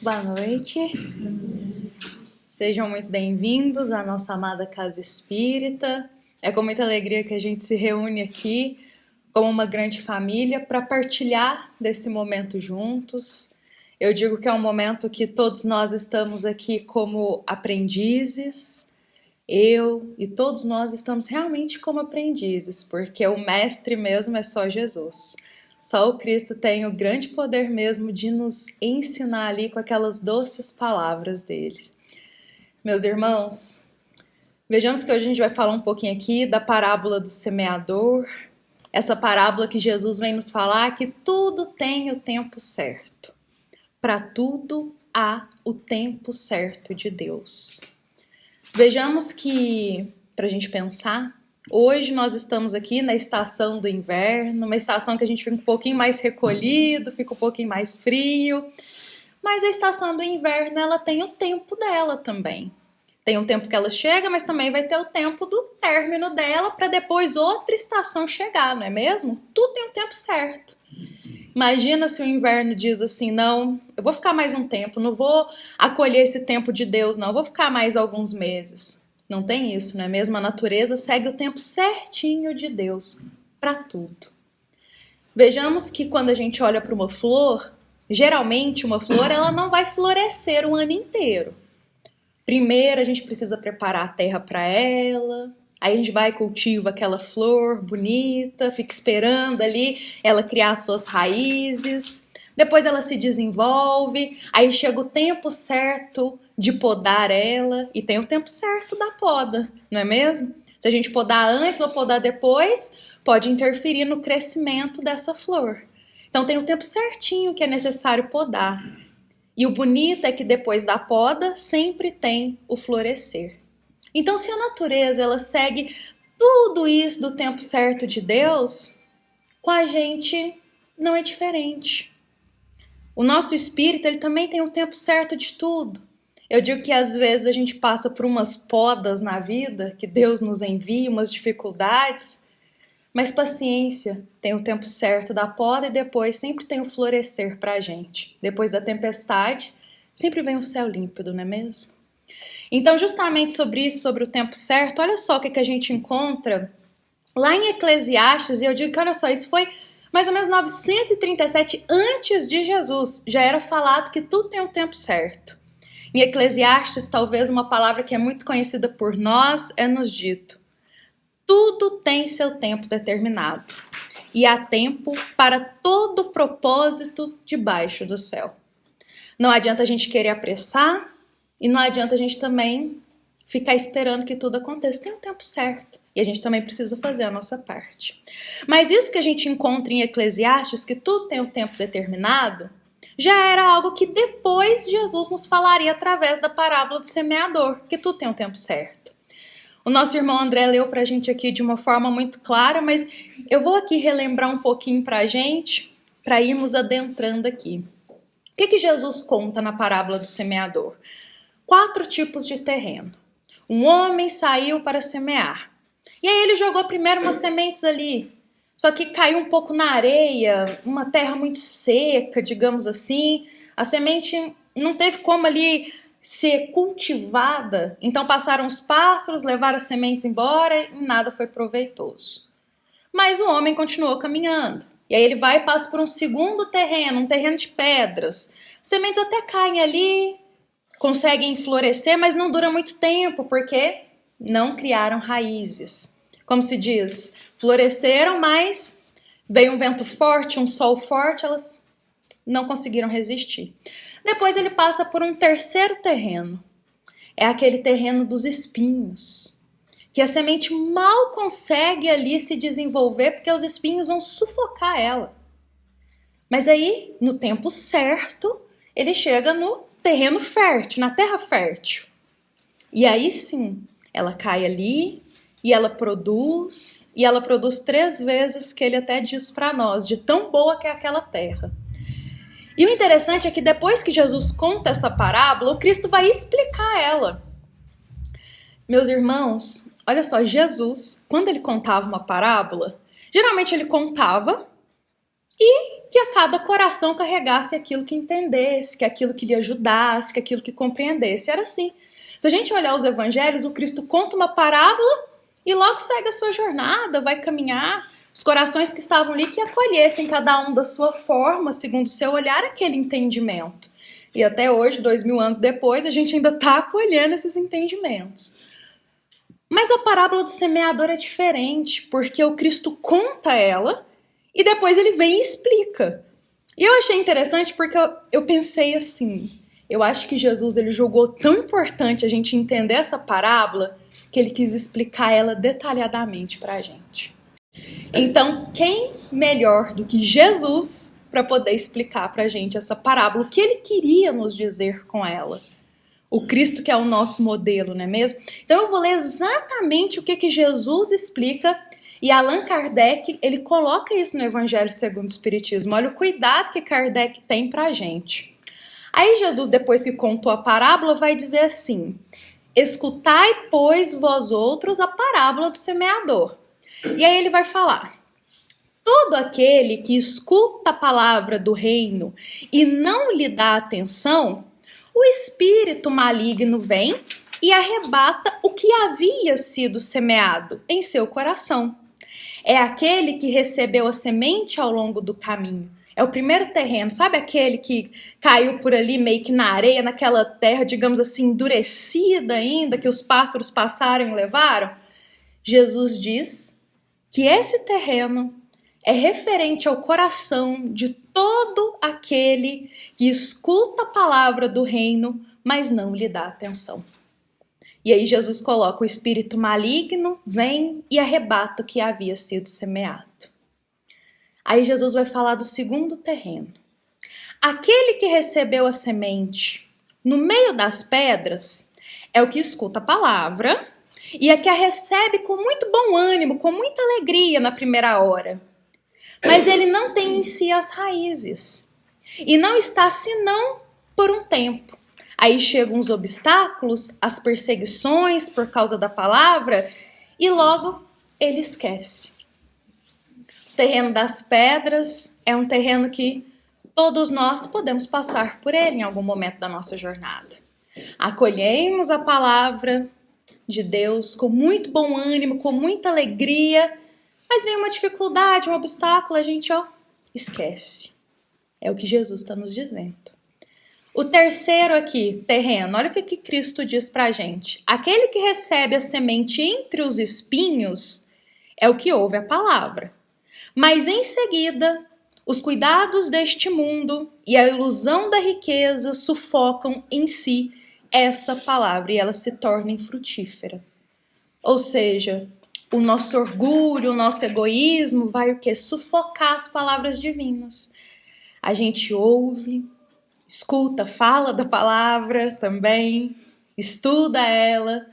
Boa noite. Sejam muito bem-vindos à nossa amada Casa Espírita. É com muita alegria que a gente se reúne aqui como uma grande família para partilhar desse momento juntos. Eu digo que é um momento que todos nós estamos aqui como aprendizes. Eu e todos nós estamos realmente como aprendizes, porque o mestre mesmo é só Jesus. Só o Cristo tem o grande poder mesmo de nos ensinar ali com aquelas doces palavras dele. Meus irmãos, vejamos que hoje a gente vai falar um pouquinho aqui da parábola do semeador. Essa parábola que Jesus vem nos falar que tudo tem o tempo certo. Para tudo há o tempo certo de Deus. Vejamos que, para a gente pensar, hoje nós estamos aqui na estação do inverno, uma estação que a gente fica um pouquinho mais recolhido, fica um pouquinho mais frio, mas a estação do inverno ela tem o tempo dela também. Tem um tempo que ela chega, mas também vai ter o tempo do término dela para depois outra estação chegar, não é mesmo? Tudo tem um tempo certo. Imagina se o inverno diz assim, não, eu vou ficar mais um tempo, não vou acolher esse tempo de Deus, não, eu vou ficar mais alguns meses. Não tem isso, não é mesmo? A natureza segue o tempo certinho de Deus para tudo. Vejamos que quando a gente olha para uma flor, geralmente uma flor ela não vai florescer o ano inteiro. Primeiro a gente precisa preparar a terra para ela. Aí a gente vai e cultiva aquela flor bonita, fica esperando ali ela criar suas raízes. Depois ela se desenvolve, aí chega o tempo certo de podar ela. E tem o tempo certo da poda, não é mesmo? Se a gente podar antes ou podar depois, pode interferir no crescimento dessa flor. Então tem o tempo certinho que é necessário podar. E o bonito é que depois da poda sempre tem o florescer. Então, se a natureza ela segue tudo isso do tempo certo de Deus, com a gente não é diferente. O nosso espírito ele também tem o tempo certo de tudo. Eu digo que às vezes a gente passa por umas podas na vida, que Deus nos envia, umas dificuldades, mas paciência, tem o tempo certo da poda e depois sempre tem o florescer para a gente. Depois da tempestade, sempre vem o céu límpido, não é mesmo? Então, justamente sobre isso, sobre o tempo certo, olha só o que a gente encontra lá em Eclesiastes, e eu digo que, olha só, isso foi mais ou menos 937 antes de Jesus, já era falado que tudo tem um tempo certo. Em Eclesiastes, talvez uma palavra que é muito conhecida por nós, é nos dito: tudo tem seu tempo determinado, e há tempo para todo propósito debaixo do céu. Não adianta a gente querer apressar, e não adianta a gente também ficar esperando que tudo aconteça. Tem um tempo certo. E a gente também precisa fazer a nossa parte. Mas isso que a gente encontra em Eclesiastes, que tudo tem um tempo determinado, já era algo que depois Jesus nos falaria através da parábola do semeador, que tudo tem um tempo certo. O nosso irmão André leu pra gente aqui de uma forma muito clara, mas eu vou aqui relembrar um pouquinho pra gente, para irmos adentrando aqui. O que Jesus conta na parábola do semeador? 4 tipos de terreno. Um homem saiu para semear. E aí ele jogou primeiro umas sementes ali. Só que caiu um pouco na areia, uma terra muito seca, digamos assim. A semente não teve como ali ser cultivada. Então passaram os pássaros, levaram as sementes embora e nada foi proveitoso. Mas o homem continuou caminhando. E aí ele vai e passa por um segundo terreno, um terreno de pedras. Sementes até caem ali, conseguem florescer, mas não dura muito tempo, porque não criaram raízes. Como se diz, floresceram, mas veio um vento forte, um sol forte, elas não conseguiram resistir. Depois ele passa por um terceiro terreno. É aquele terreno dos espinhos, que a semente mal consegue ali se desenvolver, porque os espinhos vão sufocar ela. Mas aí, no tempo certo, ele chega no terreno fértil, na terra fértil. E aí sim, ela cai ali e ela produz 3 vezes que ele até diz para nós, de tão boa que é aquela terra. E o interessante é que depois que Jesus conta essa parábola, o Cristo vai explicar ela. Meus irmãos, olha só, Jesus, quando ele contava uma parábola, geralmente ele contava que a cada coração carregasse aquilo que entendesse, que aquilo que lhe ajudasse, que aquilo que compreendesse. Era assim. Se a gente olhar os evangelhos, o Cristo conta uma parábola e logo segue a sua jornada, vai caminhar. Os corações que estavam ali que acolhessem cada um da sua forma, segundo o seu olhar, aquele entendimento. E até hoje, 2000 anos depois, a gente ainda está acolhendo esses entendimentos. Mas a parábola do semeador é diferente, porque o Cristo conta ela e depois ele vem e explica. E eu achei interessante porque eu pensei assim, eu acho que Jesus ele julgou tão importante a gente entender essa parábola que ele quis explicar ela detalhadamente para a gente. Então, quem melhor do que Jesus para poder explicar para a gente essa parábola, o que ele queria nos dizer com ela? O Cristo que é o nosso modelo, não é mesmo? Então eu vou ler exatamente o que Jesus explica e Allan Kardec, ele coloca isso no Evangelho segundo o Espiritismo. Olha o cuidado que Kardec tem para a gente. Aí Jesus, depois que contou a parábola, vai dizer assim: escutai, pois, vós outros a parábola do semeador. E aí ele vai falar: todo aquele que escuta a palavra do reino e não lhe dá atenção, o espírito maligno vem e arrebata o que havia sido semeado em seu coração. É aquele que recebeu a semente ao longo do caminho. É o primeiro terreno, sabe aquele que caiu por ali meio que na areia, naquela terra, digamos assim, endurecida ainda, que os pássaros passaram e levaram? Jesus diz que esse terreno é referente ao coração de todo aquele que escuta a palavra do reino, mas não lhe dá atenção. E aí Jesus coloca: o espírito maligno vem e arrebata o que havia sido semeado. Aí Jesus vai falar do segundo terreno. Aquele que recebeu a semente no meio das pedras é o que escuta a palavra e é que a recebe com muito bom ânimo, com muita alegria na primeira hora. Mas ele não tem em si as raízes. E não está senão por um tempo. Aí chegam os obstáculos, as perseguições por causa da palavra, e logo ele esquece. O terreno das pedras é um terreno que todos nós podemos passar por ele em algum momento da nossa jornada. Acolhemos a palavra de Deus com muito bom ânimo, com muita alegria, mas vem uma dificuldade, um obstáculo, a gente esquece. É o que Jesus está nos dizendo. O terceiro aqui, terreno, olha o que Cristo diz pra gente. Aquele que recebe a semente entre os espinhos é o que ouve a palavra. Mas em seguida, os cuidados deste mundo e a ilusão da riqueza sufocam em si essa palavra e ela se torna infrutífera. Ou seja, o nosso orgulho, o nosso egoísmo vai o quê? Sufocar as palavras divinas. A gente ouve, escuta, fala da palavra também, estuda ela,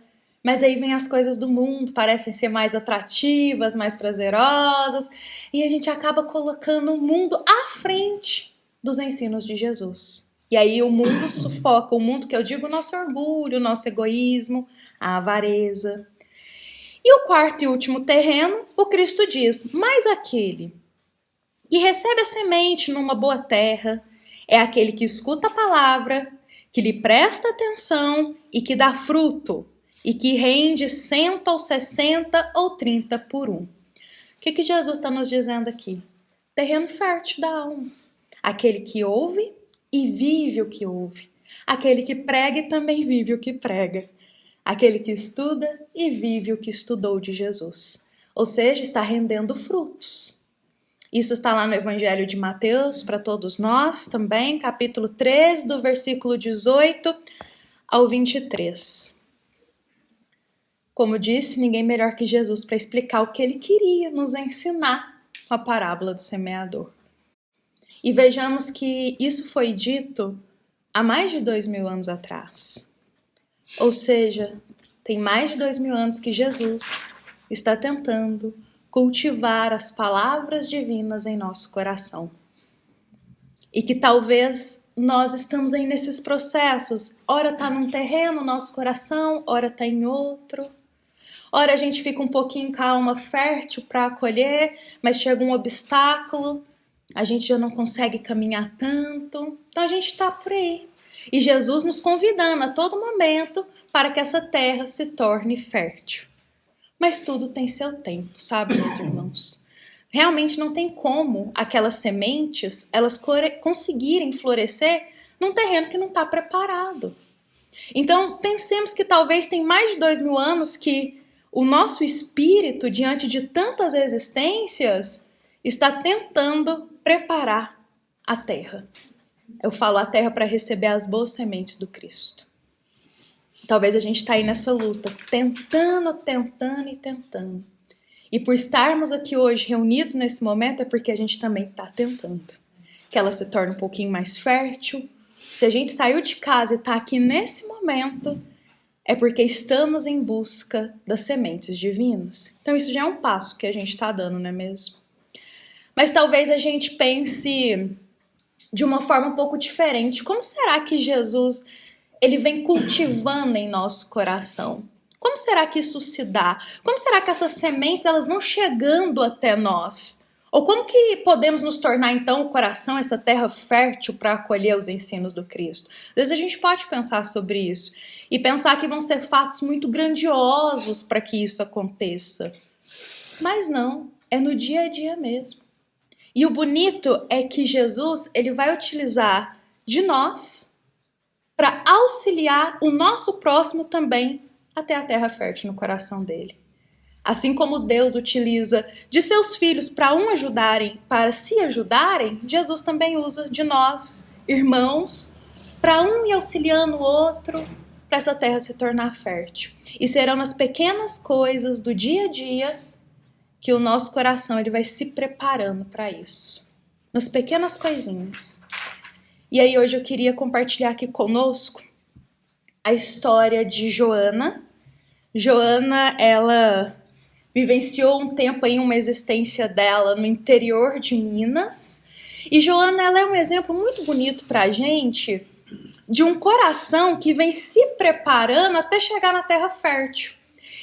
mas aí vem as coisas do mundo, parecem ser mais atrativas, mais prazerosas, e a gente acaba colocando o mundo à frente dos ensinos de Jesus. E aí o mundo sufoca, o mundo que eu digo, o nosso orgulho, o nosso egoísmo, a avareza. E o quarto e último terreno, o Cristo diz: mas aquele que recebe a semente numa boa terra é aquele que escuta a palavra, que lhe presta atenção e que dá fruto, e que rende 100 ou 60 ou 30 por um. O que Jesus está nos dizendo aqui? Terreno fértil da alma. Aquele que ouve e vive o que ouve. Aquele que prega e também vive o que prega. Aquele que estuda e vive o que estudou de Jesus. Ou seja, está rendendo frutos. Isso está lá no Evangelho de Mateus para todos nós também, capítulo 13, do versículo 18 ao 23. Como disse, ninguém melhor que Jesus para explicar o que ele queria nos ensinar com a parábola do semeador. E vejamos que isso foi dito há mais de 2000 anos atrás. Ou seja, tem mais de 2000 anos que Jesus está tentando cultivar as palavras divinas em nosso coração. E que talvez nós estamos aí nesses processos. Ora está num terreno, nosso coração, ora está em outro. Ora a gente fica um pouquinho calma, fértil para acolher, mas chega um obstáculo a gente já não consegue caminhar tanto, então a gente está por aí. E Jesus nos convidando a todo momento para que essa terra se torne fértil. Mas tudo tem seu tempo, sabe, meus irmãos? Realmente não tem como aquelas sementes elas conseguirem florescer num terreno que não está preparado. Então, pensemos que talvez tem mais de 2000 anos que o nosso espírito, diante de tantas existências, está tentando preparar a terra. Eu falo a terra para receber as boas sementes do Cristo. Talvez a gente está aí nessa luta, tentando. E por estarmos aqui hoje reunidos nesse momento é porque a gente também está tentando. Que ela se torne um pouquinho mais fértil. Se a gente saiu de casa e está aqui nesse momento, é porque estamos em busca das sementes divinas. Então isso já é um passo que a gente está dando, não é mesmo? Mas talvez a gente pense de uma forma um pouco diferente. Como será que Jesus ele vem cultivando em nosso coração? Como será que isso se dá? Como será que essas sementes elas vão chegando até nós? Ou como que podemos nos tornar então o coração, essa terra fértil para acolher os ensinos do Cristo? Às vezes a gente pode pensar sobre isso e pensar que vão ser fatos muito grandiosos para que isso aconteça. Mas não, é no dia a dia mesmo. E o bonito é que Jesus ele vai utilizar de nós para auxiliar o nosso próximo também até a terra fértil no coração dele. Assim como Deus utiliza de seus filhos para para se ajudarem, Jesus também usa de nós, irmãos, para um ir auxiliando o outro, para essa terra se tornar fértil. E serão nas pequenas coisas do dia a dia que o nosso coração ele vai se preparando para isso. Nas pequenas coisinhas. E aí hoje eu queria compartilhar aqui conosco a história de Joana. Joana, ela vivenciou um tempo aí, uma existência dela no interior de Minas. E Joana, ela é um exemplo muito bonito pra gente de um coração que vem se preparando até chegar na terra fértil.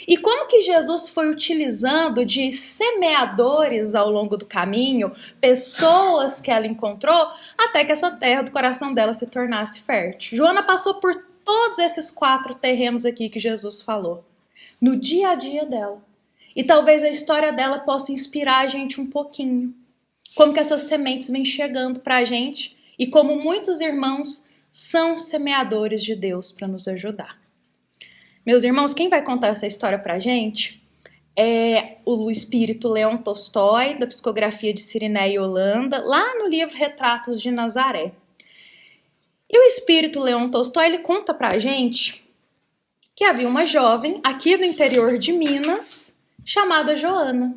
E como que Jesus foi utilizando de semeadores ao longo do caminho, pessoas que ela encontrou, até que essa terra do coração dela se tornasse fértil. Joana passou por todos esses 4 terrenos aqui que Jesus falou, no dia a dia dela. E talvez a história dela possa inspirar a gente um pouquinho. Como que essas sementes vêm chegando pra gente e como muitos irmãos são semeadores de Deus para nos ajudar. Meus irmãos, quem vai contar essa história pra gente é o espírito Leon Tolstói, da psicografia de Sirineia e Holanda, lá no livro Retratos de Nazaré. E o espírito Leon Tolstói, ele conta pra gente que havia uma jovem aqui no interior de Minas, chamada Joana.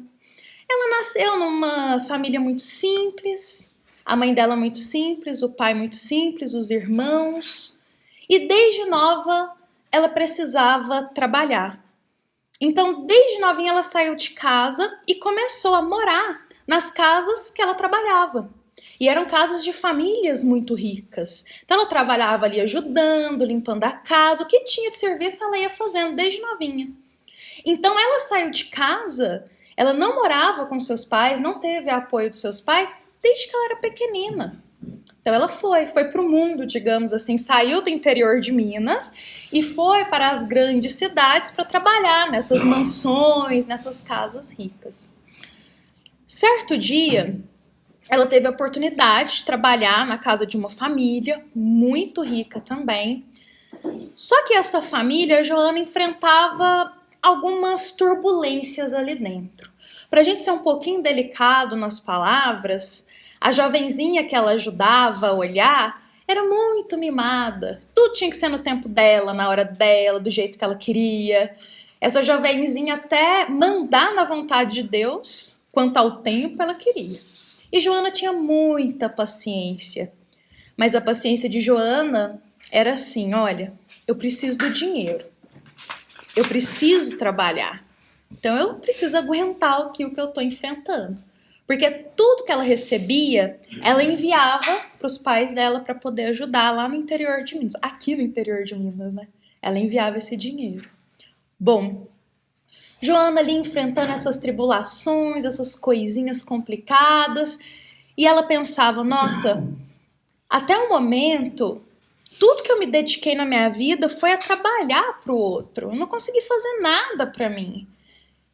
Ela nasceu numa família muito simples, a mãe dela muito simples, o pai muito simples, os irmãos. E desde nova, ela precisava trabalhar. Então, desde novinha, ela saiu de casa e começou a morar nas casas que ela trabalhava. E eram casas de famílias muito ricas. Então, ela trabalhava ali ajudando, limpando a casa. O que tinha de serviço, ela ia fazendo desde novinha. Então, ela saiu de casa, ela não morava com seus pais, não teve apoio dos seus pais desde que ela era pequenina. Então ela foi para o mundo, digamos assim, saiu do interior de Minas e foi para as grandes cidades para trabalhar nessas mansões, nessas casas ricas. Certo dia, ela teve a oportunidade de trabalhar na casa de uma família muito rica também. Só que essa família, a Joana enfrentava algumas turbulências ali dentro. Para a gente ser um pouquinho delicado nas palavras, a jovenzinha que ela ajudava a olhar era muito mimada. Tudo tinha que ser no tempo dela, na hora dela, do jeito que ela queria. Essa jovenzinha até mandar na vontade de Deus, quanto ao tempo, ela queria. E Joana tinha muita paciência. Mas a paciência de Joana era assim, olha, eu preciso do dinheiro. Eu preciso trabalhar. Então eu preciso aguentar o que eu estou enfrentando. Porque tudo que ela recebia, ela enviava para os pais dela para poder ajudar lá no interior de Minas. Aqui no interior de Minas, né? Ela enviava esse dinheiro. Bom, Joana ali enfrentando essas tribulações, essas coisinhas complicadas. E ela pensava, nossa, até o momento, tudo que eu me dediquei na minha vida foi a trabalhar pro outro. Eu não consegui fazer nada pra mim.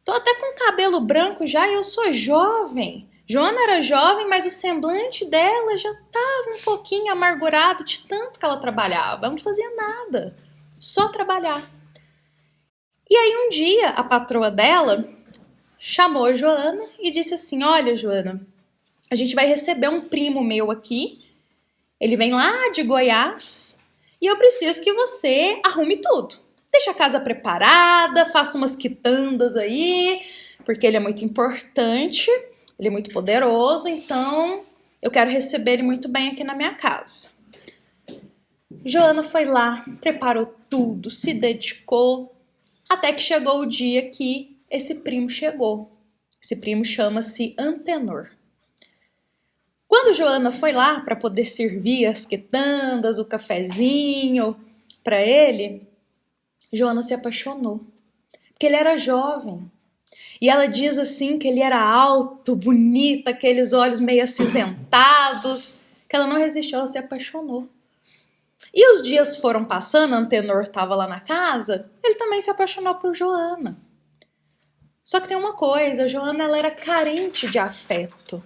Tô até com cabelo branco já e eu sou jovem. Joana era jovem, mas o semblante dela já estava um pouquinho amargurado de tanto que ela trabalhava. Ela não fazia nada, só trabalhar. E aí um dia a patroa dela chamou a Joana e disse assim, olha, Joana, a gente vai receber um primo meu aqui, ele vem lá de Goiás e eu preciso que você arrume tudo. Deixa a casa preparada, faça umas quitandas aí, porque ele é muito importante, ele é muito poderoso, então eu quero receber ele muito bem aqui na minha casa. Joana foi lá, preparou tudo, se dedicou, até que chegou o dia que esse primo chegou. Esse primo chama-se Antenor. Quando Joana foi lá para poder servir as quitandas, o cafezinho para ele, Joana se apaixonou, porque ele era jovem. E ela diz assim que ele era alto, bonito, aqueles olhos meio acinzentados, que ela não resistiu, ela se apaixonou. E os dias foram passando, Antenor estava lá na casa, ele também se apaixonou por Joana. Só que tem uma coisa, a Joana ela era carente de afeto.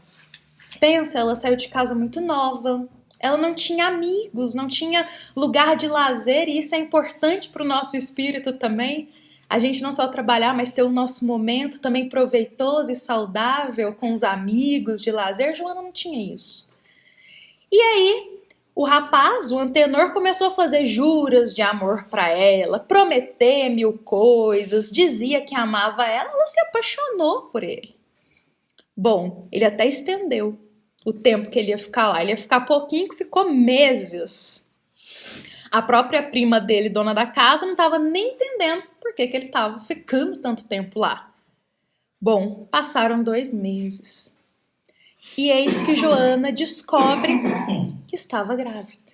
Pensa, ela saiu de casa muito nova, ela não tinha amigos, não tinha lugar de lazer, e isso é importante para o nosso espírito também. A gente não só trabalhar, mas ter o nosso momento também proveitoso e saudável com os amigos de lazer. Joana não tinha isso. E aí, o rapaz, o Antenor, começou a fazer juras de amor para ela, prometer mil coisas, dizia que amava ela se apaixonou por ele. Bom, ele até estendeu o tempo que ele ia ficar lá. Ele ia ficar pouquinho, que ficou meses. A própria prima dele, dona da casa, não estava nem entendendo por que ele estava ficando tanto tempo lá. Bom, passaram 2 meses. E eis que Joana descobre que estava grávida.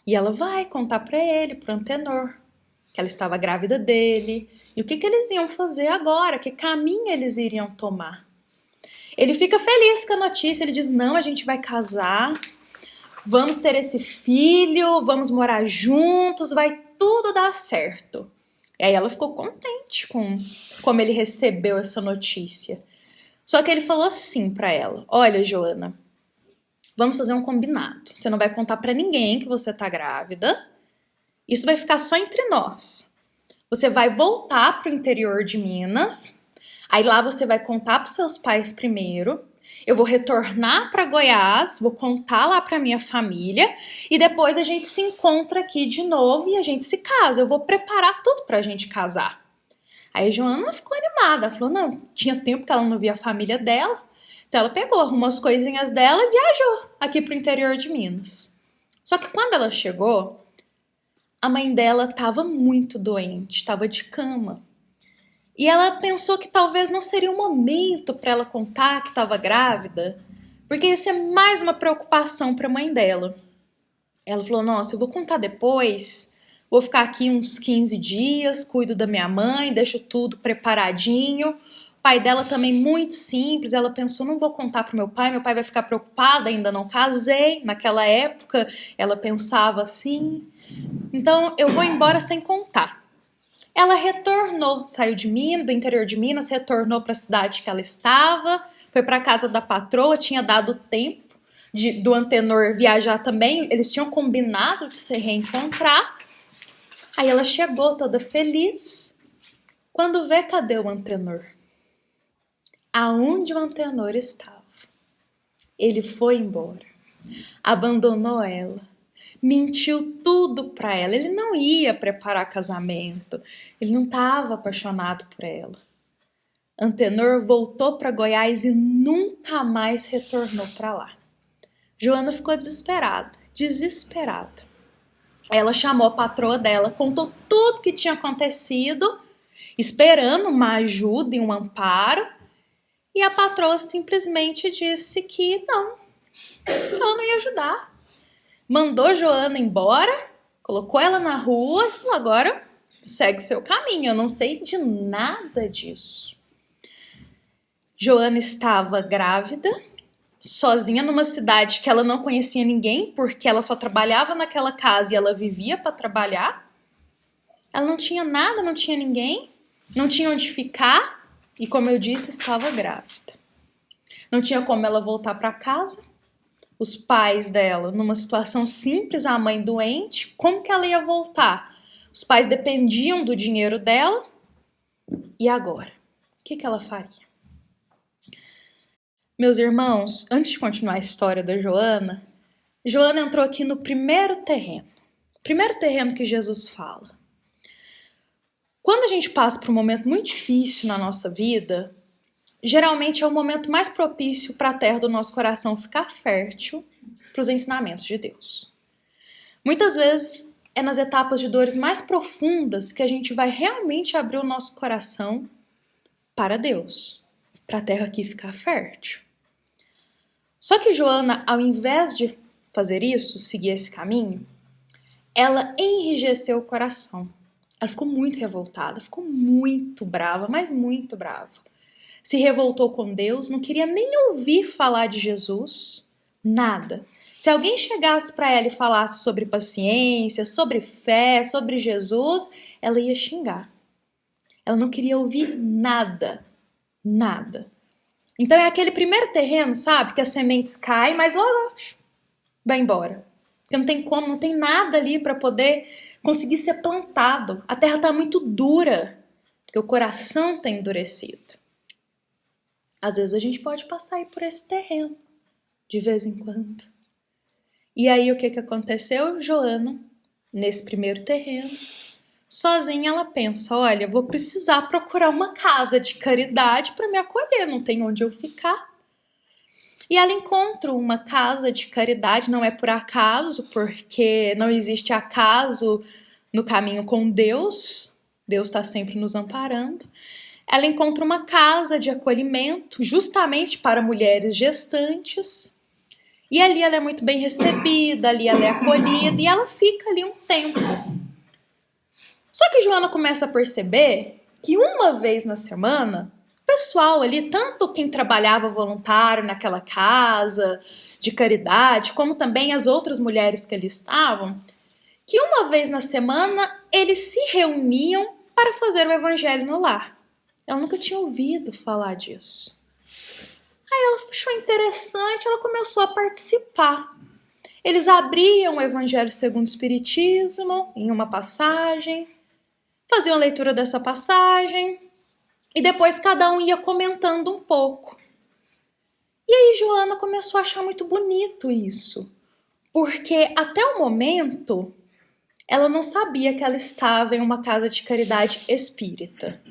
E ela vai contar para ele, para Antenor, que ela estava grávida dele. E o que eles iam fazer agora? Que caminho eles iriam tomar? Ele fica feliz com a notícia, ele diz, não, a gente vai casar, vamos ter esse filho, vamos morar juntos, vai tudo dar certo. E aí ela ficou contente com como ele recebeu essa notícia. Só que ele falou assim pra ela, olha, Joana, vamos fazer um combinado. Você não vai contar pra ninguém que você tá grávida, isso vai ficar só entre nós. Você vai voltar pro interior de Minas. Aí lá você vai contar para os seus pais primeiro, eu vou retornar para Goiás, vou contar lá para minha família e depois a gente se encontra aqui de novo e a gente se casa. Eu vou preparar tudo para a gente casar. Aí a Joana ficou animada, ela falou, não, tinha tempo que ela não via a família dela, então ela pegou, arrumou as coisinhas dela e viajou aqui para o interior de Minas. Só que quando ela chegou, a mãe dela estava muito doente, estava de cama. E ela pensou que talvez não seria o momento para ela contar que estava grávida, porque ia ser mais uma preocupação para a mãe dela. Ela falou, nossa, eu vou contar depois, vou ficar aqui uns 15 dias, cuido da minha mãe, deixo tudo preparadinho. O pai dela também muito simples, ela pensou, não vou contar pro meu pai vai ficar preocupado, ainda não casei. Naquela época, ela pensava assim, então eu vou embora sem contar. Ela retornou, saiu de Minas, do interior de Minas, retornou para a cidade que ela estava, foi para a casa da patroa, tinha dado tempo do Antenor viajar também, eles tinham combinado de se reencontrar. Aí ela chegou toda feliz. Quando vê, cadê o Antenor? Aonde o Antenor estava? Ele foi embora, abandonou ela. Mentiu tudo para ela. Ele não ia preparar casamento. Ele não estava apaixonado por ela. Antenor voltou para Goiás e nunca mais retornou para lá. Joana ficou desesperada, desesperada. Ela chamou a patroa dela, contou tudo que tinha acontecido, esperando uma ajuda e um amparo. E a patroa simplesmente disse que não, ela não ia ajudar. Mandou Joana embora, colocou ela na rua e falou, agora segue seu caminho, eu não sei de nada disso. Joana estava grávida sozinha numa cidade que ela não conhecia ninguém, porque ela só trabalhava naquela casa e ela vivia para trabalhar. Ela não tinha nada, não tinha ninguém, não tinha onde ficar e, como eu disse, estava grávida. Não tinha como ela voltar para casa. Os pais dela, numa situação simples, a mãe doente, como que ela ia voltar? Os pais dependiam do dinheiro dela. E agora? O que ela faria? Meus irmãos, antes de continuar a história da Joana, Joana entrou aqui no primeiro terreno. Primeiro terreno que Jesus fala. Quando a gente passa por um momento muito difícil na nossa vida, geralmente é o momento mais propício para a terra do nosso coração ficar fértil para os ensinamentos de Deus. Muitas vezes é nas etapas de dores mais profundas que a gente vai realmente abrir o nosso coração para Deus, para a terra aqui ficar fértil. Só que Joana, ao invés de fazer isso, seguir esse caminho, ela enrijeceu o coração. Ela ficou muito revoltada, ficou muito brava, mas muito brava. Se revoltou com Deus, não queria nem ouvir falar de Jesus, nada. Se alguém chegasse para ela e falasse sobre paciência, sobre fé, sobre Jesus, ela ia xingar. Ela não queria ouvir nada, nada. Então é aquele primeiro terreno, sabe, que as sementes caem, mas logo vai embora. Porque não tem como, não tem nada ali para poder conseguir ser plantado. A terra está muito dura, porque o coração está endurecido. Às vezes a gente pode passar aí por esse terreno, de vez em quando. E aí o que aconteceu? Joana, nesse primeiro terreno, sozinha ela pensa, olha, vou precisar procurar uma casa de caridade para me acolher, não tem onde eu ficar. E ela encontra uma casa de caridade, não é por acaso, porque não existe acaso no caminho com Deus. Deus está sempre nos amparando. Ela encontra uma casa de acolhimento justamente para mulheres gestantes. E ali ela é muito bem recebida, ali ela é acolhida e ela fica ali um tempo. Só que Joana começa a perceber que uma vez na semana, o pessoal ali, tanto quem trabalhava voluntário naquela casa de caridade, como também as outras mulheres que ali estavam, que uma vez na semana eles se reuniam para fazer o evangelho no lar. Ela nunca tinha ouvido falar disso. Aí ela achou interessante, ela começou a participar. Eles abriam o Evangelho segundo o Espiritismo em uma passagem, faziam a leitura dessa passagem e depois cada um ia comentando um pouco. E aí Joana começou a achar muito bonito isso, porque até o momento ela não sabia que ela estava em uma casa de caridade espírita.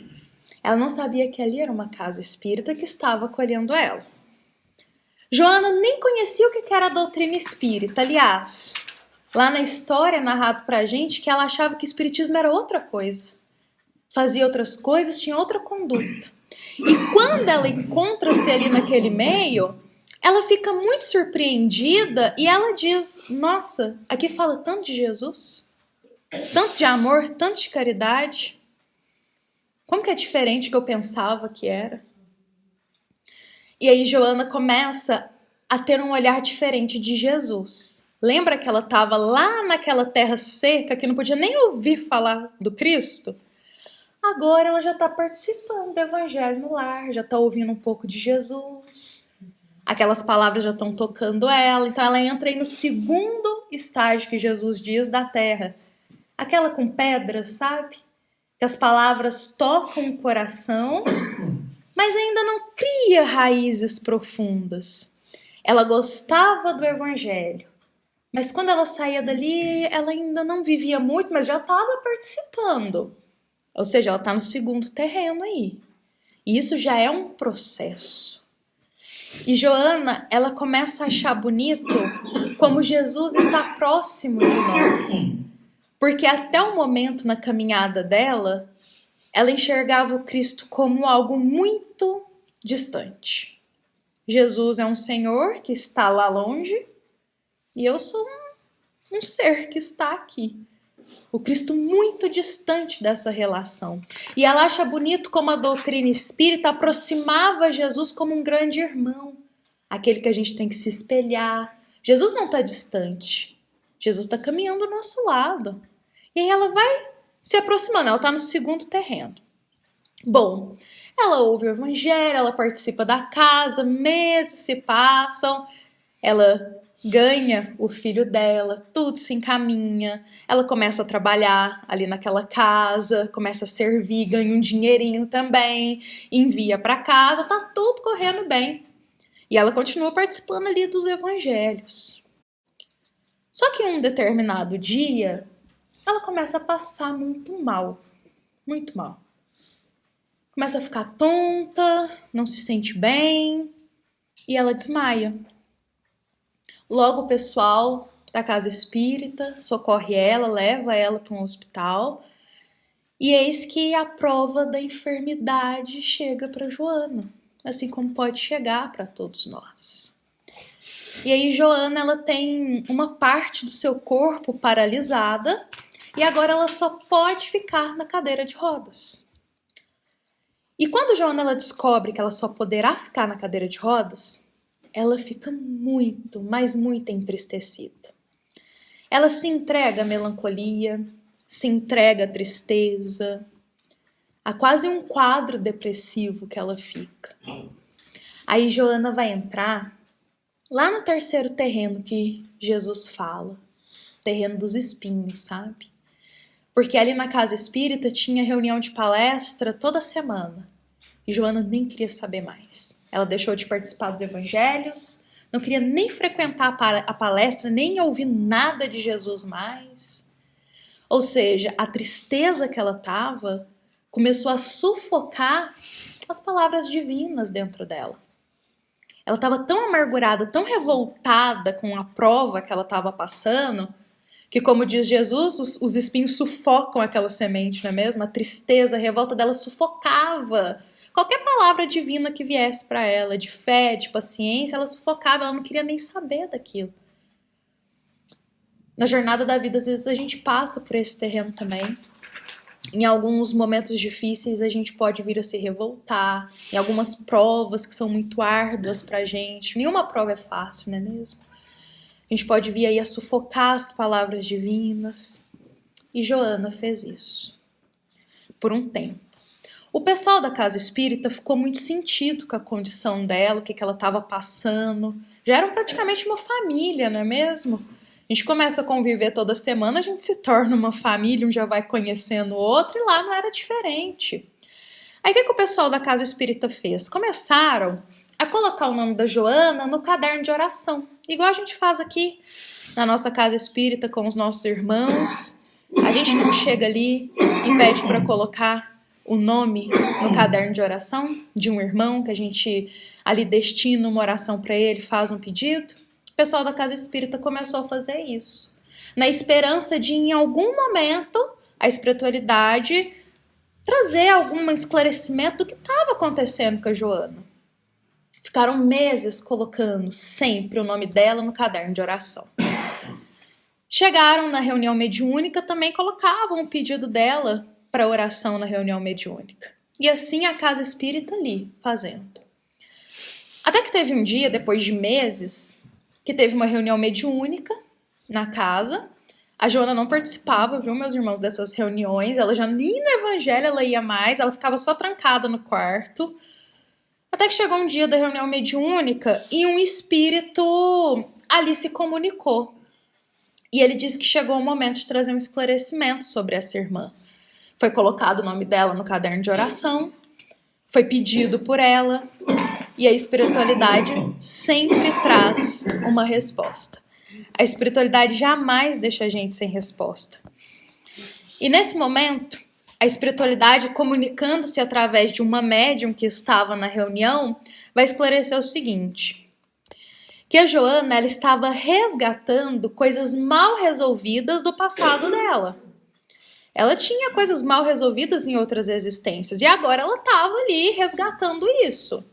Ela não sabia que ali era uma casa espírita que estava acolhendo ela. Joana nem conhecia o que era a doutrina espírita. Aliás, lá na história é narrado pra gente que ela achava que o espiritismo era outra coisa. Fazia outras coisas, tinha outra conduta. E quando ela encontra-se ali naquele meio, ela fica muito surpreendida e ela diz, nossa, aqui fala tanto de Jesus, tanto de amor, tanto de caridade. Como que é diferente do que eu pensava que era? E aí Joana começa a ter um olhar diferente de Jesus. Lembra que ela estava lá naquela terra seca, que não podia nem ouvir falar do Cristo? Agora ela já está participando do evangelho no lar, já está ouvindo um pouco de Jesus. Aquelas palavras já estão tocando ela. Então ela entra aí no segundo estágio que Jesus diz da terra. Aquela com pedras, sabe? Que as palavras tocam o coração, mas ainda não cria raízes profundas. Ela gostava do evangelho, mas quando ela saía dali, ela ainda não vivia muito, mas já estava participando. Ou seja, ela está no segundo terreno aí. E isso já é um processo. E Joana, ela começa a achar bonito como Jesus está próximo de nós. Porque até o momento na caminhada dela, ela enxergava o Cristo como algo muito distante. Jesus é um Senhor que está lá longe e eu sou um ser que está aqui. O Cristo muito distante dessa relação. E ela acha bonito como a doutrina espírita aproximava Jesus como um grande irmão. aquele que a gente tem que se espelhar. Jesus não está distante, Jesus está caminhando ao nosso lado. E aí ela vai se aproximando, ela está no segundo terreno. Bom, ela ouve o evangelho, ela participa da casa, meses se passam, ela ganha o filho dela, tudo se encaminha, ela começa a trabalhar ali naquela casa, começa a servir, ganha um dinheirinho também, envia para casa, tá tudo correndo bem. E ela continua participando ali dos evangelhos. Só que em um determinado dia, ela começa a passar muito mal, muito mal. Começa a ficar tonta, não se sente bem e ela desmaia. Logo o pessoal da casa espírita socorre ela, leva ela para um hospital e eis que a prova da enfermidade chega para Joana, assim como pode chegar para todos nós. E aí Joana, ela tem uma parte do seu corpo paralisada e agora ela só pode ficar na cadeira de rodas. E quando Joana ela descobre que ela só poderá ficar na cadeira de rodas, ela fica muito, mas muito entristecida. Ela se entrega à melancolia, se entrega à tristeza, a quase um quadro depressivo que ela fica. Aí Joana vai entrar lá no terceiro terreno que Jesus fala, terreno dos espinhos, sabe? Porque ali na casa espírita tinha reunião de palestra toda semana. E Joana nem queria saber mais. Ela deixou de participar dos evangelhos, não queria nem frequentar a palestra, nem ouvir nada de Jesus mais. Ou seja, a tristeza que ela estava começou a sufocar as palavras divinas dentro dela. Ela estava tão amargurada, tão revoltada com a prova que ela estava passando, que, como diz Jesus, os espinhos sufocam aquela semente, não é mesmo? A tristeza, a revolta dela sufocava qualquer palavra divina que viesse para ela, de fé, de paciência, ela sufocava, ela não queria nem saber daquilo. Na jornada da vida, às vezes a gente passa por esse terreno também. Em alguns momentos difíceis, a gente pode vir a se revoltar, em algumas provas que são muito árduas pra gente. Nenhuma prova é fácil, não é mesmo? A gente pode vir aí a sufocar as palavras divinas. E Joana fez isso. Por um tempo. O pessoal da casa espírita ficou muito sentido com a condição dela, o que ela estava passando. Já eram praticamente uma família, não é mesmo? A gente começa a conviver toda semana, a gente se torna uma família, um já vai conhecendo o outro, e lá não era diferente. Aí o que o pessoal da casa espírita fez? Começaram a colocar o nome da Joana no caderno de oração, igual a gente faz aqui na nossa casa espírita com os nossos irmãos. A gente não chega ali e pede para colocar o nome no caderno de oração de um irmão, que a gente ali destina uma oração para ele, faz um pedido. O pessoal da casa espírita começou a fazer isso, na esperança de, em algum momento, a espiritualidade trazer algum esclarecimento do que estava acontecendo com a Joana. Ficaram meses colocando sempre o nome dela no caderno de oração. Chegaram na reunião mediúnica, também colocavam o pedido dela para oração na reunião mediúnica. E assim a casa espírita ali, fazendo. Até que teve um dia, depois de meses, que teve uma reunião mediúnica na casa. A Joana não participava, viu, meus irmãos, dessas reuniões. Ela já nem no evangelho ela ia mais, ela ficava só trancada no quarto. Até que chegou um dia da reunião mediúnica e um espírito ali se comunicou. E ele disse que chegou o momento de trazer um esclarecimento sobre essa irmã. Foi colocado o nome dela no caderno de oração, foi pedido por ela, e a espiritualidade sempre traz uma resposta. A espiritualidade jamais deixa a gente sem resposta. E nesse momento, a espiritualidade, comunicando-se através de uma médium que estava na reunião, vai esclarecer o seguinte: que a Joana, ela estava resgatando coisas mal resolvidas do passado dela. Ela tinha coisas mal resolvidas em outras existências e agora ela estava ali resgatando isso.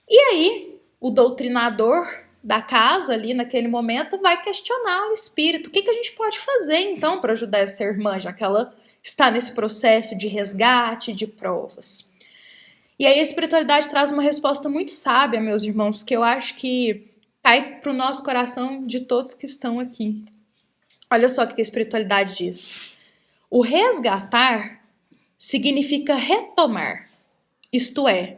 E aí, o doutrinador da casa ali naquele momento vai questionar o espírito. O que a gente pode fazer então para ajudar essa irmã, já que ela está nesse processo de resgate, de provas? E aí a espiritualidade traz uma resposta muito sábia, meus irmãos, que eu acho que cai para o nosso coração de todos que estão aqui. Olha só o que a espiritualidade diz. O resgatar significa retomar, isto é,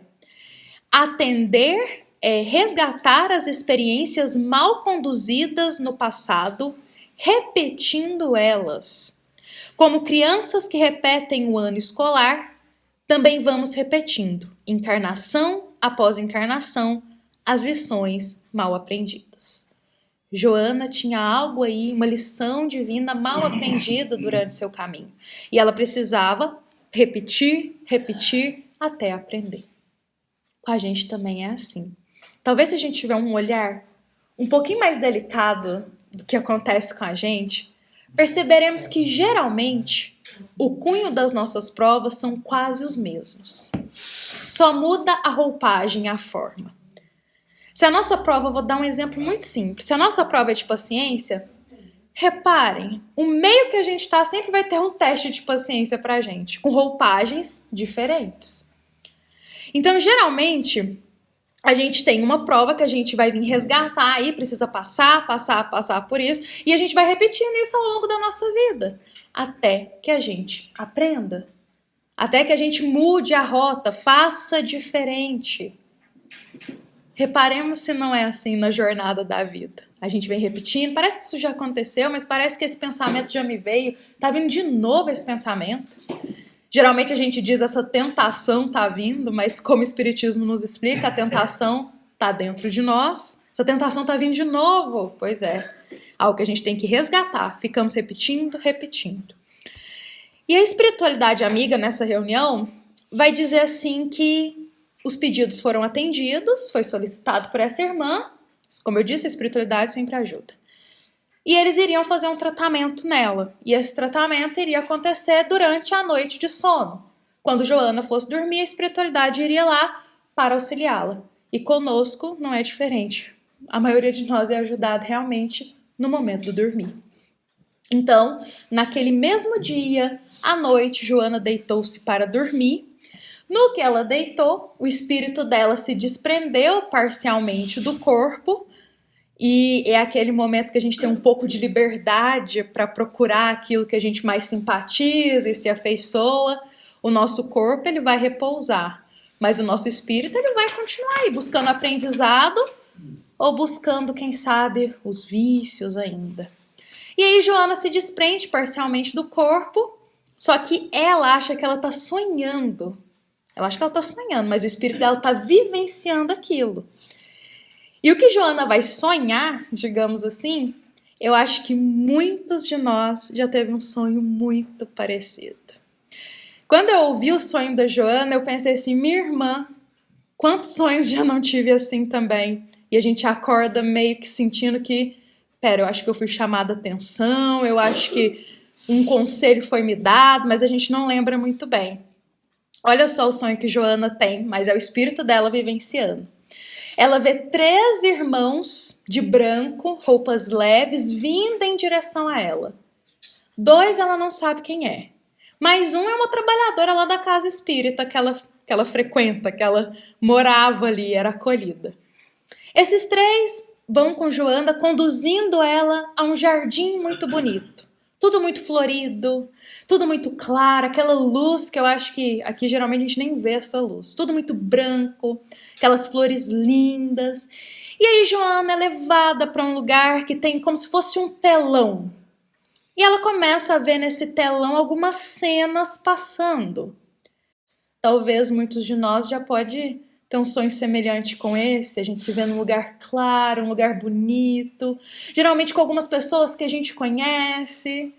atender é resgatar as experiências mal conduzidas no passado, repetindo elas. Como crianças que repetem o ano escolar, também vamos repetindo, encarnação após encarnação, as lições mal aprendidas. Joana tinha algo aí, uma lição divina mal aprendida durante seu caminho. E ela precisava repetir, repetir, até aprender. Com a gente também é assim. Talvez se a gente tiver um olhar um pouquinho mais delicado do que acontece com a gente, perceberemos que geralmente o cunho das nossas provas são quase os mesmos. Só muda a roupagem, a forma. Se a nossa prova, vou dar um exemplo muito simples. Se a nossa prova é de paciência, reparem, o meio que a gente está sempre vai ter um teste de paciência pra gente, com roupagens diferentes. Então, geralmente, a gente tem uma prova que a gente vai vir resgatar aí, precisa passar por isso, e a gente vai repetindo isso ao longo da nossa vida, até que a gente aprenda, até que a gente mude a rota, faça diferente. Reparemos se não é assim na jornada da vida. A gente vem repetindo, parece que isso já aconteceu, mas parece que esse pensamento já me veio, tá vindo de novo esse pensamento. Geralmente a gente diz essa tentação tá vindo, mas como o Espiritismo nos explica, a tentação tá dentro de nós. Essa tentação tá vindo de novo. Pois é, algo que a gente tem que resgatar. Ficamos repetindo, repetindo. E a espiritualidade amiga nessa reunião vai dizer assim que os pedidos foram atendidos, foi solicitado por essa irmã. Como eu disse, a espiritualidade sempre ajuda. E eles iriam fazer um tratamento nela. E esse tratamento iria acontecer durante a noite de sono. Quando Joana fosse dormir, a espiritualidade iria lá para auxiliá-la. E conosco não é diferente. A maioria de nós é ajudada realmente no momento do dormir. Então, naquele mesmo dia, à noite, Joana deitou-se para dormir. No que ela deitou, o espírito dela se desprendeu parcialmente do corpo. E é aquele momento que a gente tem um pouco de liberdade para procurar aquilo que a gente mais simpatiza e se afeiçoa. O nosso corpo ele vai repousar, mas o nosso espírito ele vai continuar aí buscando aprendizado ou buscando, quem sabe, os vícios ainda. E aí Joana se desprende parcialmente do corpo, só que ela acha que ela está sonhando. Ela acha que ela está sonhando, mas o espírito dela está vivenciando aquilo. E o que Joana vai sonhar, digamos assim, eu acho que muitos de nós já teve um sonho muito parecido. Quando eu ouvi o sonho da Joana, eu pensei assim, minha irmã, quantos sonhos já não tive assim também? E a gente acorda meio que sentindo que, eu acho que eu fui chamada a atenção, eu acho que um conselho foi me dado, mas a gente não lembra muito bem. Olha só o sonho que Joana tem, mas é o espírito dela vivenciando. Ela vê 3 irmãos de branco, roupas leves, vindo em direção a ela. 2 ela não sabe quem é. Mas um é uma trabalhadora lá da casa espírita que ela frequenta, que ela morava ali, era acolhida. Esses 3 vão com Joana, conduzindo ela a um jardim muito bonito. Tudo muito florido, tudo muito claro, aquela luz que eu acho que aqui geralmente a gente nem vê essa luz. Tudo muito branco, aquelas flores lindas. E aí Joana é levada para um lugar que tem como se fosse um telão. E ela começa a ver nesse telão algumas cenas passando. Talvez muitos de nós já pode ter um sonho semelhante com esse. A gente se vê num lugar claro, um lugar bonito. Geralmente com algumas pessoas que a gente conhece.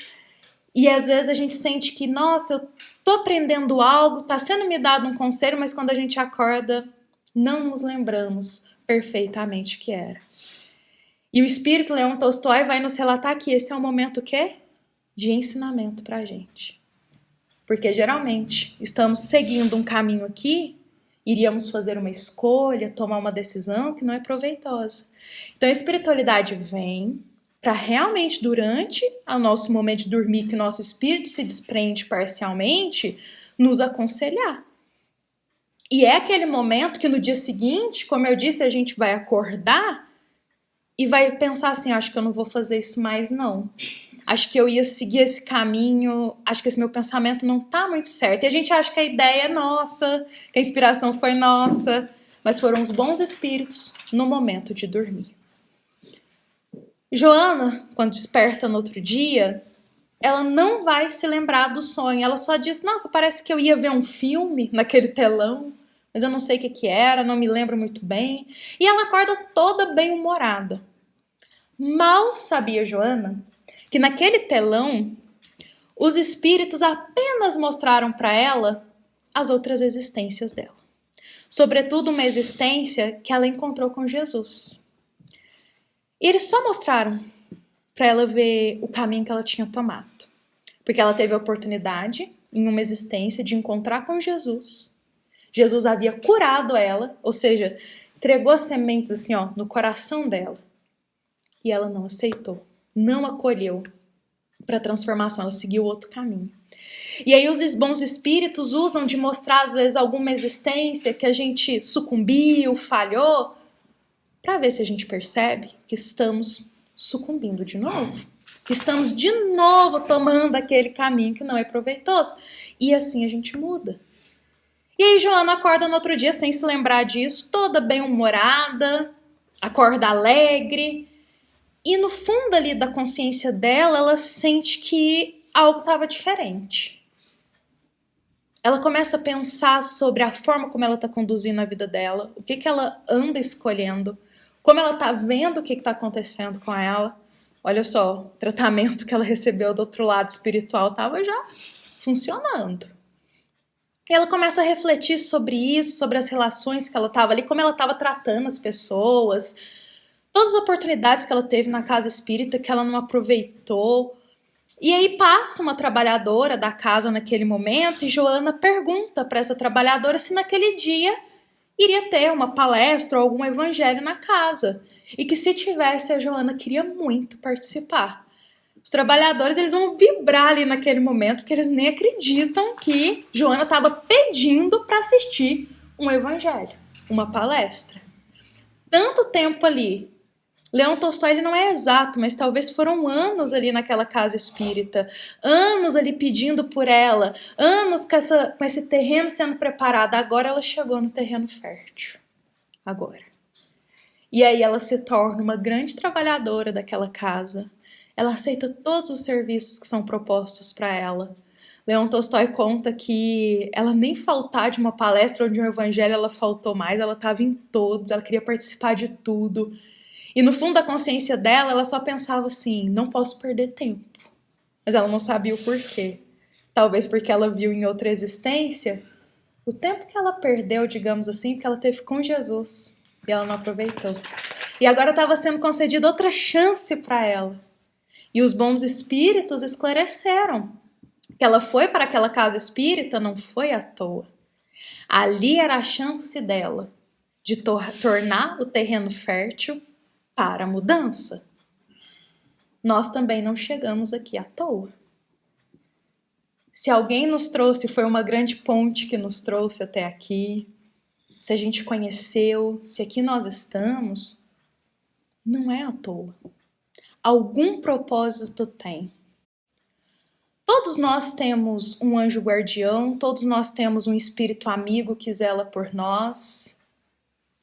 E às vezes a gente sente que, nossa, eu tô aprendendo algo, tá sendo me dado um conselho, mas quando a gente acorda, não nos lembramos perfeitamente o que era. E o espírito Leão Tolstói vai nos relatar que esse é um momento o quê? De ensinamento pra gente. Porque geralmente estamos seguindo um caminho aqui, iríamos fazer uma escolha, tomar uma decisão que não é proveitosa. Então a espiritualidade vem para realmente durante o nosso momento de dormir, que o nosso espírito se desprende parcialmente, nos aconselhar. E é aquele momento que no dia seguinte, como eu disse, a gente vai acordar e vai pensar assim, acho que eu não vou fazer isso mais não. Acho que eu ia seguir esse caminho, acho que esse meu pensamento não tá muito certo. E a gente acha que a ideia é nossa, que a inspiração foi nossa, mas foram os bons espíritos no momento de dormir. Joana, quando desperta no outro dia, ela não vai se lembrar do sonho. Ela só diz, nossa, parece que eu ia ver um filme naquele telão, mas eu não sei o que era, não me lembro muito bem. E ela acorda toda bem-humorada. Mal sabia Joana que naquele telão os espíritos apenas mostraram para ela as outras existências dela. Sobretudo uma existência que ela encontrou com Jesus. E eles só mostraram para ela ver o caminho que ela tinha tomado. Porque ela teve a oportunidade, em uma existência, de encontrar com Jesus. Jesus havia curado ela, ou seja, entregou sementes assim, ó, no coração dela. E ela não aceitou, não acolheu para a transformação, ela seguiu outro caminho. E aí os bons espíritos usam de mostrar, às vezes, alguma existência que a gente sucumbiu, falhou, para ver se a gente percebe que estamos sucumbindo de novo. Que estamos de novo tomando aquele caminho que não é proveitoso. E assim a gente muda. E aí Joana acorda no outro dia sem se lembrar disso, toda bem-humorada, acorda alegre. E no fundo ali da consciência dela, ela sente que algo estava diferente. Ela começa a pensar sobre a forma como ela está conduzindo a vida dela, o que ela anda escolhendo, como ela está vendo o que está acontecendo com ela. Olha só, o tratamento que ela recebeu do outro lado espiritual estava já funcionando. E ela começa a refletir sobre isso, sobre as relações que ela estava ali, como ela estava tratando as pessoas, todas as oportunidades que ela teve na casa espírita que ela não aproveitou. E aí passa uma trabalhadora da casa naquele momento e Joana pergunta para essa trabalhadora se naquele dia iria ter uma palestra ou algum evangelho na casa. E que se tivesse, a Joana queria muito participar. Os trabalhadores, eles vão vibrar ali naquele momento, porque eles nem acreditam que Joana estava pedindo para assistir um evangelho, uma palestra. Tanto tempo ali. Leão Tolstói, ele não é exato, mas talvez foram anos ali naquela casa espírita, anos ali pedindo por ela, anos com esse terreno sendo preparado. Agora ela chegou no terreno fértil. Agora. E aí ela se torna uma grande trabalhadora daquela casa. Ela aceita todos os serviços que são propostos para ela. Leão Tolstói conta que ela nem faltar de uma palestra ou de um evangelho, ela faltou mais, ela estava em todos, ela queria participar de tudo. E no fundo da consciência dela, ela só pensava assim, não posso perder tempo. Mas ela não sabia o porquê. Talvez porque ela viu em outra existência o tempo que ela perdeu, digamos assim, porque ela teve com Jesus. E ela não aproveitou. E agora estava sendo concedida outra chance para ela. E os bons espíritos esclareceram que ela foi para aquela casa espírita não foi à toa. Ali era a chance dela de tornar o terreno fértil para a mudança. Nós também não chegamos aqui à toa. Se alguém nos trouxe, foi uma grande ponte que nos trouxe até aqui, se a gente conheceu, se aqui nós estamos, não é à toa. Algum propósito tem. Todos nós temos um anjo guardião, todos nós temos um espírito amigo que zela por nós.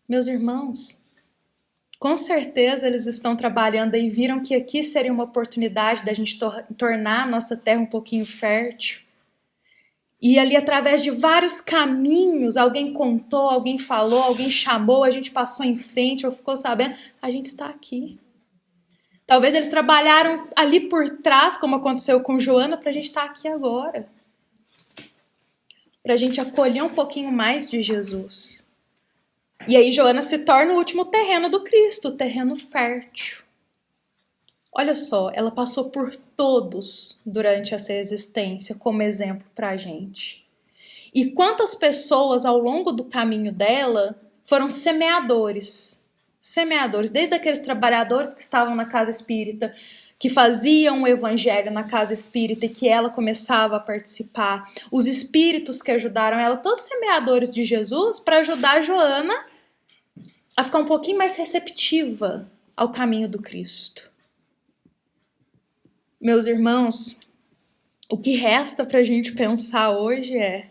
Meus irmãos, com certeza eles estão trabalhando e viram que aqui seria uma oportunidade da gente tornar a nossa terra um pouquinho fértil. E ali, através de vários caminhos, alguém contou, alguém falou, alguém chamou, a gente passou em frente ou ficou sabendo, a gente está aqui. Talvez eles trabalharam ali por trás, como aconteceu com Joana, para a gente estar aqui agora. Para a gente acolher um pouquinho mais de Jesus. E aí Joana se torna o último terreno do Cristo, o terreno fértil. Olha só, ela passou por todos durante essa existência como exemplo para a gente. E quantas pessoas ao longo do caminho dela foram semeadores, desde aqueles trabalhadores que estavam na casa espírita, que faziam o evangelho na casa espírita e que ela começava a participar, os espíritos que ajudaram ela, todos semeadores de Jesus, para ajudar a Joana a ficar um pouquinho mais receptiva ao caminho do Cristo. Meus irmãos, o que resta para a gente pensar hoje é: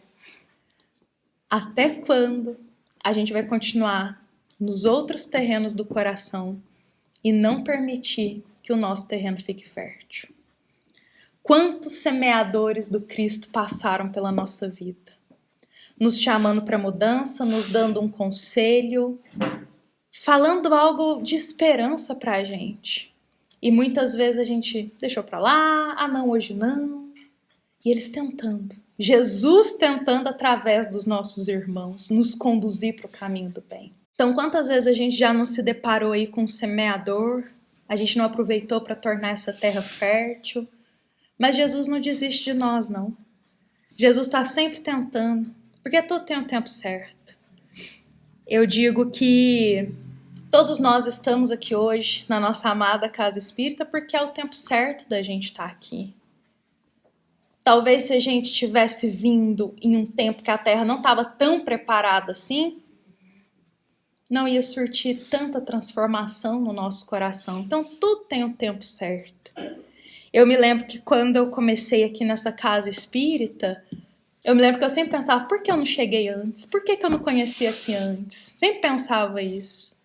até quando a gente vai continuar nos outros terrenos do coração e não permitir que o nosso terreno fique fértil? Quantos semeadores do Cristo passaram pela nossa vida, nos chamando para mudança, nos dando um conselho, falando algo de esperança para a gente. E muitas vezes a gente deixou para lá, ah não, hoje não. E eles tentando, Jesus tentando através dos nossos irmãos, nos conduzir para o caminho do bem. Então quantas vezes a gente já não se deparou aí com um semeador, a gente não aproveitou para tornar essa terra fértil, mas Jesus não desiste de nós, não. Jesus está sempre tentando, porque tudo tem um tempo certo. Eu digo que todos nós estamos aqui hoje na nossa amada casa espírita porque é o tempo certo da gente estar aqui. Talvez se a gente tivesse vindo em um tempo que a Terra não estava tão preparada assim, não ia surtir tanta transformação no nosso coração. Então tudo tem um tempo certo. Eu me lembro que quando eu comecei aqui nessa casa espírita, eu me lembro que eu sempre pensava, por que eu não cheguei antes? Por que eu não conhecia aqui antes? Sempre pensava isso.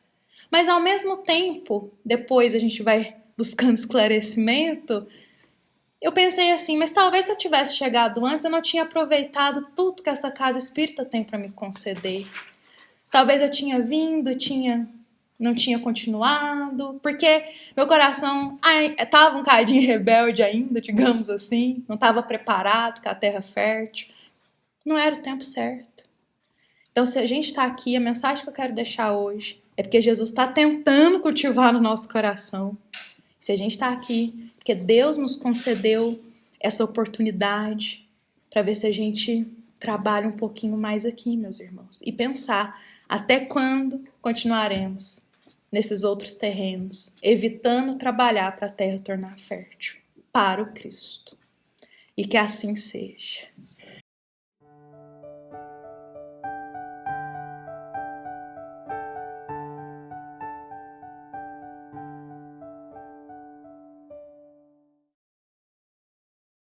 Mas ao mesmo tempo, depois a gente vai buscando esclarecimento, eu pensei assim, mas talvez se eu tivesse chegado antes, eu não tinha aproveitado tudo que essa casa espírita tem para me conceder. Talvez eu tinha vindo, não tinha continuado, porque meu coração estava um cadinho rebelde ainda, digamos assim, não estava preparado com a terra fértil. Não era o tempo certo. Então, se a gente está aqui, a mensagem que eu quero deixar hoje é porque Jesus está tentando cultivar no nosso coração. Se a gente está aqui, porque Deus nos concedeu essa oportunidade para ver se a gente trabalha um pouquinho mais aqui, meus irmãos. E pensar até quando continuaremos nesses outros terrenos, evitando trabalhar para a terra tornar fértil para o Cristo. E que assim seja.